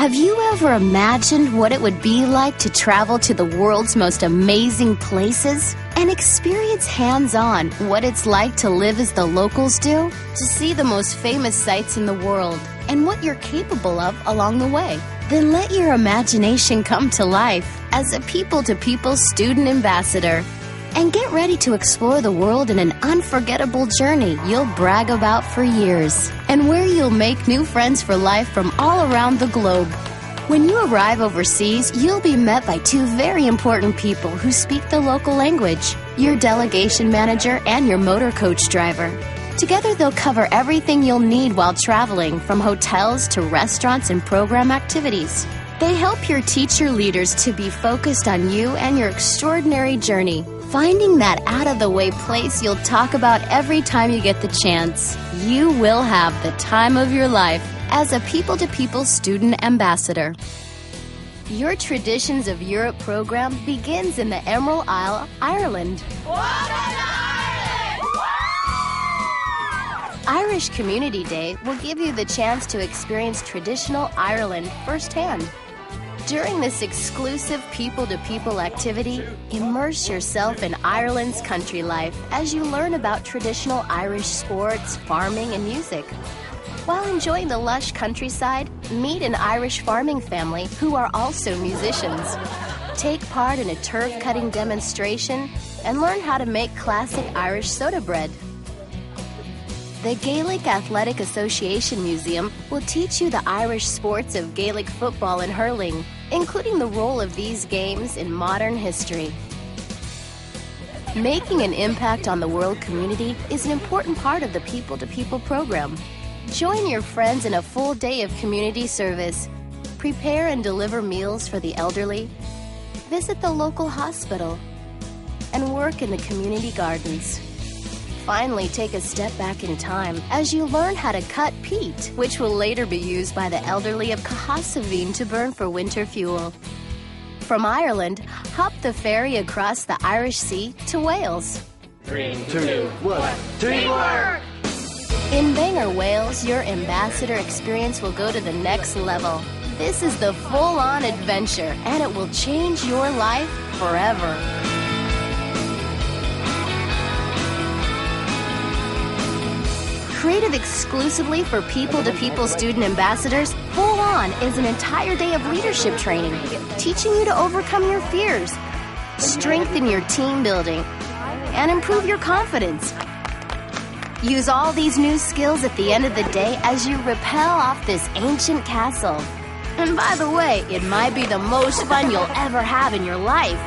Have you ever imagined what it would be like to travel to the world's most amazing places and experience hands-on what it's like to live as the locals do? To see the most famous sights in the world and what you're capable of along the way? Then let your imagination come to life as a people-to-people student ambassador. And get ready to explore the world in an unforgettable journey you'll brag about for years, and where you'll make new friends for life from all around the globe. When you arrive overseas, you'll be met by two very important people who speak the local language, your delegation manager and your motor coach driver. Together they'll cover everything you'll need while traveling, from hotels to restaurants and program activities. They help your teacher leaders to be focused on you and your extraordinary journey, finding that out-of-the-way place you'll talk about every time you get the chance. You will have the time of your life as a people-to-people student ambassador. Your Traditions of Europe program begins in the Emerald Isle, Ireland. Welcome to Ireland! Irish Community Day will give you the chance to experience traditional Ireland firsthand. During this exclusive people-to-people activity, immerse yourself in Ireland's country life as you learn about traditional Irish sports, farming, and music. While enjoying the lush countryside, meet an Irish farming family who are also musicians. Take part in a turf-cutting demonstration and learn how to make classic Irish soda bread. The Gaelic Athletic Association Museum will teach you the Irish sports of Gaelic football and hurling, including the role of these games in modern history. Making an impact on the world community is an important part of the People-to-People program. Join your friends in a full day of community service. Prepare and deliver meals for the elderly. Visit the local hospital. And work in the community gardens. Finally, take a step back in time as you learn how to cut peat, which will later be used by the elderly of Cahasaveen to burn for winter fuel. From Ireland, hop the ferry across the Irish Sea to Wales. 3, 2, 1, teamwork! In Bangor, Wales, your ambassador experience will go to the next level. This is the full-on adventure, and it will change your life forever. Created exclusively for people-to-people student ambassadors, Full On is an entire day of leadership training, teaching you to overcome your fears, strengthen your team building, and improve your confidence. Use all these new skills at the end of the day as you rappel off this ancient castle. And by the way, it might be the most fun you'll ever have in your life.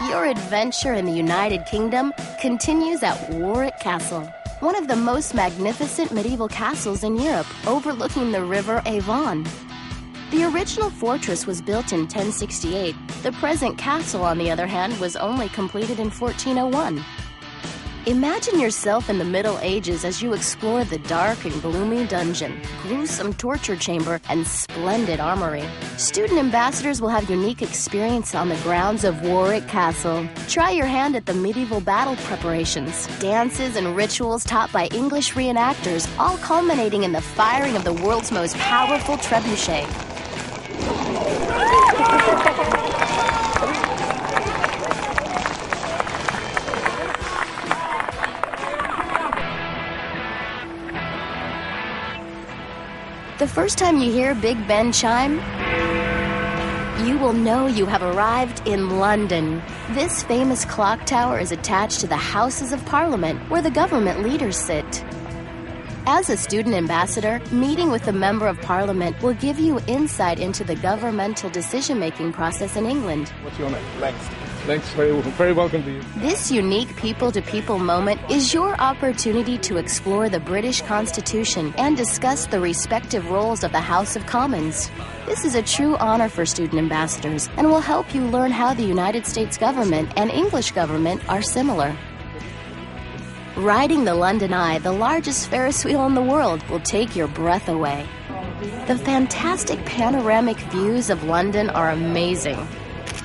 Your adventure in the United Kingdom continues at Warwick Castle, one of the most magnificent medieval castles in Europe, overlooking the River Avon. The original fortress was built in 1068. The present castle, on the other hand, was only completed in 1401. Imagine yourself in the Middle Ages as you explore the dark and gloomy dungeon, gruesome torture chamber, and splendid armory. Student ambassadors will have unique experience on the grounds of Warwick Castle. Try your hand at the medieval battle preparations, dances, and rituals taught by English reenactors, all culminating in the firing of the world's most powerful trebuchet. The first time you hear Big Ben chime, you will know you have arrived in London. This famous clock tower is attached to the Houses of Parliament, where the government leaders sit. As a student ambassador, meeting with a member of Parliament will give you insight into the governmental decision-making process in England. What's your name? Thanks, very welcome to you. This unique people-to-people moment is your opportunity to explore the British Constitution and discuss the respective roles of the House of Commons. This is a true honor for student ambassadors and will help you learn how the United States government and English government are similar. Riding the London Eye, the largest Ferris wheel in the world, will take your breath away. The fantastic panoramic views of London are amazing.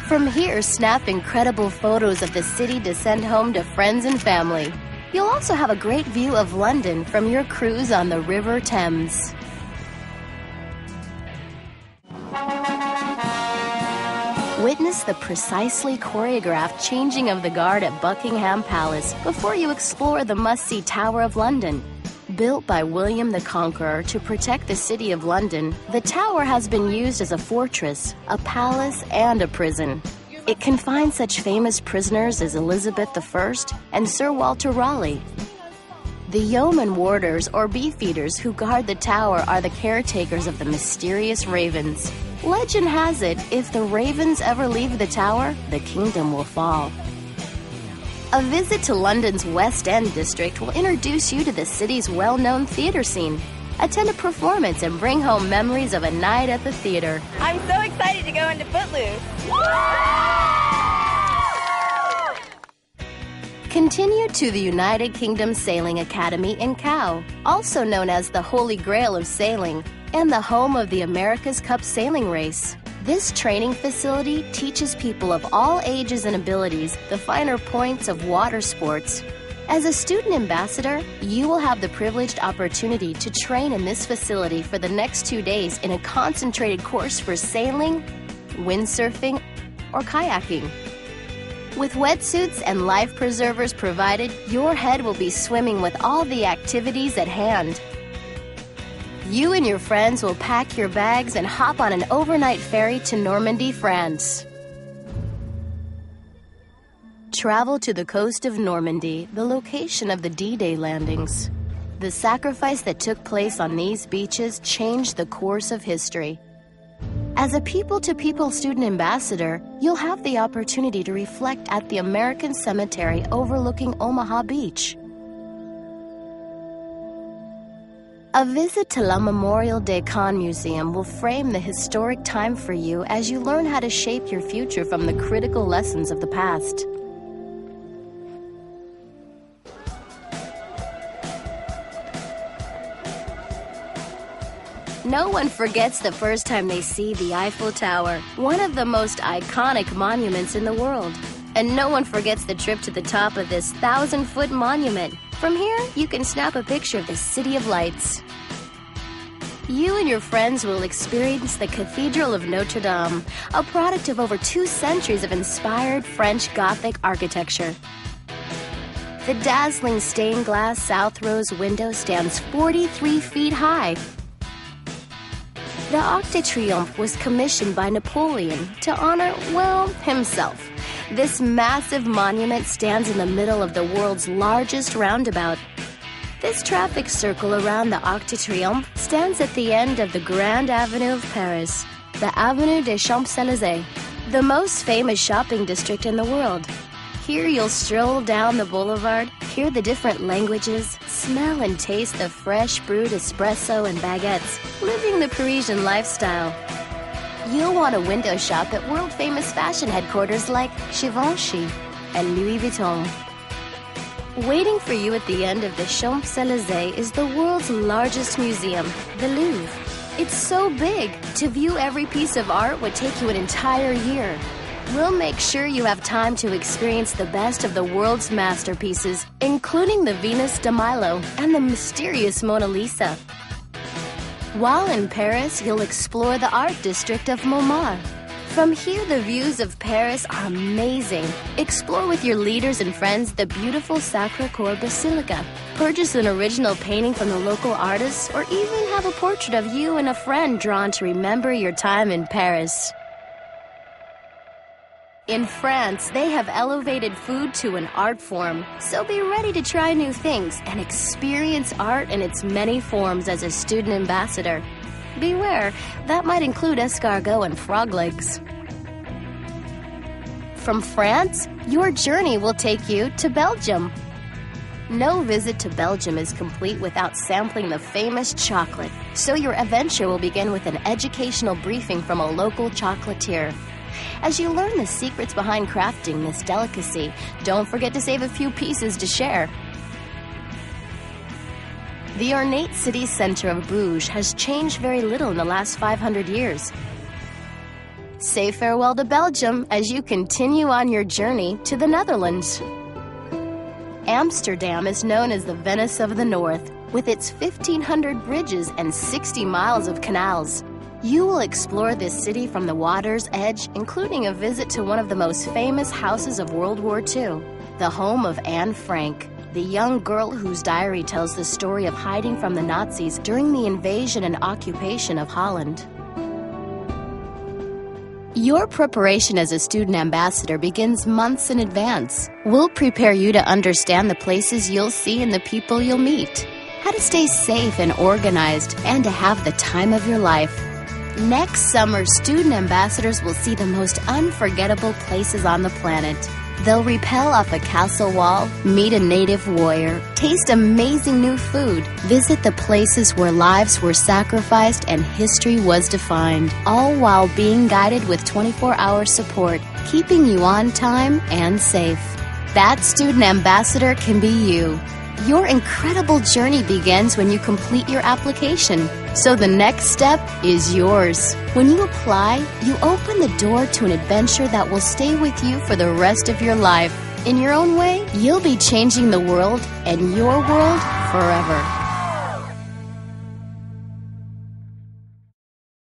From here, snap incredible photos of the city to send home to friends and family. You'll also have a great view of London from your cruise on the River Thames. Witness the precisely choreographed changing of the guard at Buckingham Palace before you explore the must-see Tower of London. Built by William the Conqueror to protect the city of London, the tower has been used as a fortress, a palace, and a prison. It confined such famous prisoners as Elizabeth I and Sir Walter Raleigh. The yeoman warders or beefeaters who guard the tower are the caretakers of the mysterious ravens. Legend has it, if the ravens ever leave the tower, the kingdom will fall. A visit to London's West End district will introduce you to the city's well-known theater scene. Attend a performance and bring home memories of a night at the theater. I'm so excited to go into Footloose. Continue to the United Kingdom Sailing Academy in Cowes, also known as the Holy Grail of Sailing, and the home of the America's Cup sailing race. This training facility teaches people of all ages and abilities the finer points of water sports. As a student ambassador, you will have the privileged opportunity to train in this facility for the next 2 days in a concentrated course for sailing, windsurfing, or kayaking. With wetsuits and life preservers provided, your head will be swimming with all the activities at hand. You and your friends will pack your bags and hop on an overnight ferry to Normandy, France. Travel to the coast of Normandy, the location of the D-Day landings. The sacrifice that took place on these beaches changed the course of history. As a people-to-people student ambassador, you'll have the opportunity to reflect at the American Cemetery overlooking Omaha Beach. A visit to La Memorial des Camps Museum will frame the historic time for you as you learn how to shape your future from the critical lessons of the past. No one forgets the first time they see the Eiffel Tower, one of the most iconic monuments in the world. And no one forgets the trip to the top of this 1,000-foot monument. From here, you can snap a picture of the City of Lights. You and your friends will experience the Cathedral of Notre Dame, a product of over 2 centuries of inspired French Gothic architecture. The dazzling stained glass South Rose window stands 43 feet high. The Arc de Triomphe was commissioned by Napoleon to honor, well, himself. This massive monument stands in the middle of the world's largest roundabout. This traffic circle around the Arc de Triomphe stands at the end of the Grand Avenue of Paris, the Avenue des Champs-Élysées, the most famous shopping district in the world. Here you'll stroll down the boulevard, hear the different languages, smell and taste the fresh brewed espresso and baguettes, living the Parisian lifestyle. You'll want to window shop at world-famous fashion headquarters like Givenchy and Louis Vuitton. Waiting for you at the end of the Champs-Élysées is the world's largest museum, the Louvre. It's so big, to view every piece of art would take you an entire year. We'll make sure you have time to experience the best of the world's masterpieces, including the Venus de Milo and the mysterious Mona Lisa. While in Paris, you'll explore the art district of Montmartre. From here, the views of Paris are amazing. Explore with your leaders and friends the beautiful Sacré-Cœur Basilica. Purchase an original painting from the local artists, or even have a portrait of you and a friend drawn to remember your time in Paris. In France, they have elevated food to an art form, so be ready to try new things and experience art in its many forms as a student ambassador. Beware, that might include escargot and frog legs. From France, your journey will take you to Belgium. No visit to Belgium is complete without sampling the famous chocolate, so your adventure will begin with an educational briefing from a local chocolatier. As you learn the secrets behind crafting this delicacy, don't forget to save a few pieces to share. The ornate city center of Bruges has changed very little in the last 500 years. Say farewell to Belgium as you continue on your journey to the Netherlands. Amsterdam is known as the Venice of the North, with its 1,500 bridges and 60 miles of canals. You will explore this city from the water's edge, including a visit to one of the most famous houses of World War II, the home of Anne Frank, the young girl whose diary tells the story of hiding from the Nazis during the invasion and occupation of Holland. Your preparation as a student ambassador begins months in advance. We'll prepare you to understand the places you'll see and the people you'll meet, how to stay safe and organized, and to have the time of your life. Next summer, student ambassadors will see the most unforgettable places on the planet. They'll rappel off a castle wall, meet a native warrior, taste amazing new food, visit the places where lives were sacrificed and history was defined, all while being guided with 24-hour support, keeping you on time and safe. That student ambassador can be you. Your incredible journey begins when you complete your application, so the next step is yours. When you apply, you open the door to an adventure that will stay with you for the rest of your life. In your own way, you'll be changing the world and your world forever.